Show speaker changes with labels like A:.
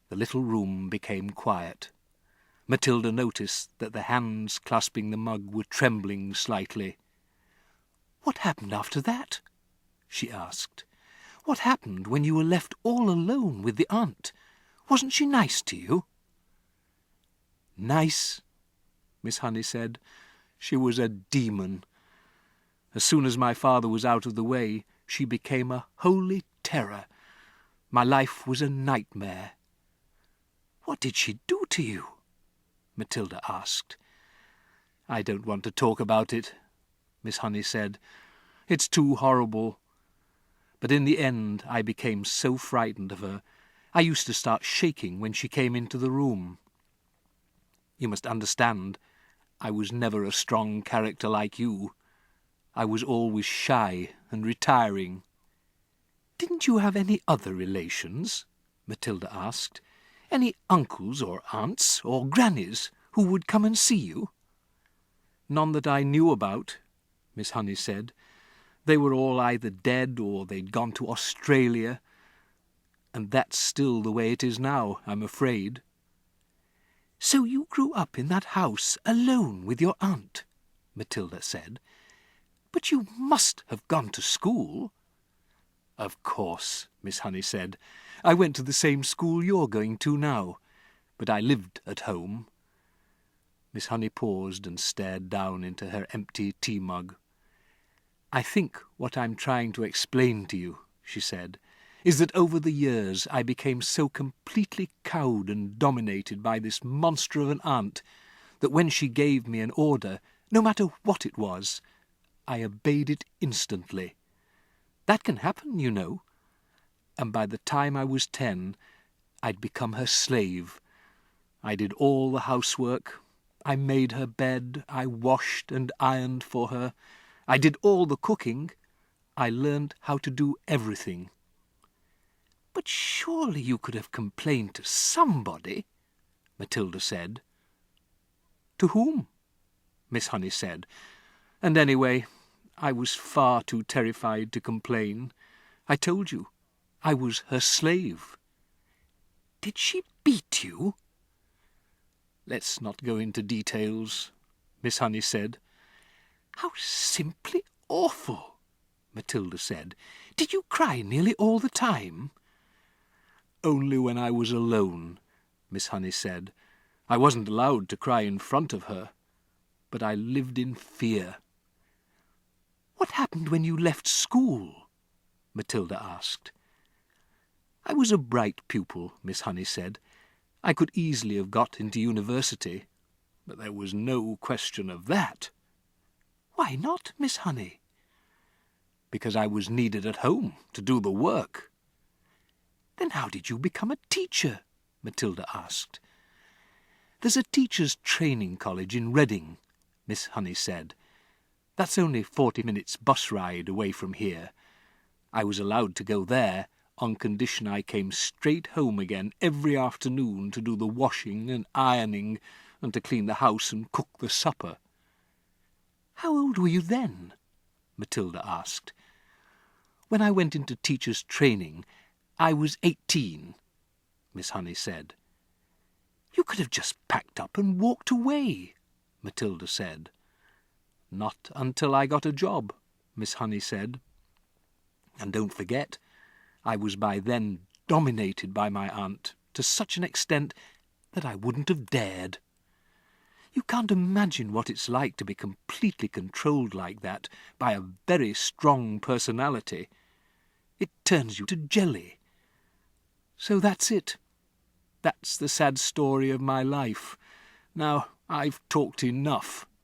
A: The little room became quiet. Matilda noticed that the hands clasping the mug were trembling slightly. "What happened after that?" she asked. "What happened when you were left all alone with the aunt? Wasn't she nice to you?" "Nice?" Miss Honey said. "She was a demon. As soon as my father was out of the way, she became a holy terror. My life was a nightmare." "What did she do to you?" Matilda asked. "I don't want to talk about it," Miss Honey said. "It's too horrible. But in the end I became so frightened of her, I used to start shaking when she came into the room. You must understand, I was never a strong character like you. I was always shy and retiring." "Didn't you have any other relations?" Matilda asked. "Any uncles or aunts or grannies who would come and see you?" "None that I knew about," Miss Honey said. "They were all either dead or they'd gone to Australia. And that's still the way it is now, I'm afraid." "So you grew up in that house alone with your aunt?" Matilda said. "But you must have gone to school." "Of course," Miss Honey said. "I went to the same school you're going to now, but I lived at home." Miss Honey paused and stared down into her empty tea-mug. "I think what I'm trying to explain to you," she said, "is that over the years I became so completely cowed and dominated by this monster of an aunt that when she gave me an order, no matter what it was, I obeyed it instantly. That can happen, you know. And by the time I was 10, I'd become her slave. I did all the housework. I made her bed. I washed and ironed for her. I did all the cooking. I learned how to do everything." "But surely you could have complained to somebody," Matilda said. "To whom?" Miss Honey said. "And anyway, I was far too terrified to complain. I told you, I was her slave." "Did she beat you?" "Let's not go into details," Miss Honey said. "How simply awful," Matilda said. "Did you cry nearly all the time?" "Only when I was alone," Miss Honey said. "I wasn't allowed to cry in front of her, but I lived in fear." "What happened when you left school?" Matilda asked. "I was a bright pupil," Miss Honey said. "I could easily have got into university, but there was no question of that." "Why not, Miss Honey?" "Because I was needed at home to do the work." "Then how did you become a teacher?" Matilda asked. "There's a teacher's training college in Reading," Miss Honey said. "That's only 40 minutes bus ride away from here. I was allowed to go there on condition I came straight home again every afternoon to do the washing and ironing and to clean the house and cook the supper." "How old were you then?" Matilda asked. "When I went into teacher's training, I was 18, Miss Honey said. "You could have just packed up and walked away," Matilda said. "Not until I got a job," Miss Honey said. "And don't forget, I was by then dominated by my aunt to such an extent that I wouldn't have dared. You can't imagine what it's like to be completely controlled like that by a very strong personality. It turns you to jelly. So that's it. That's the sad story of my life. Now, I've talked enough."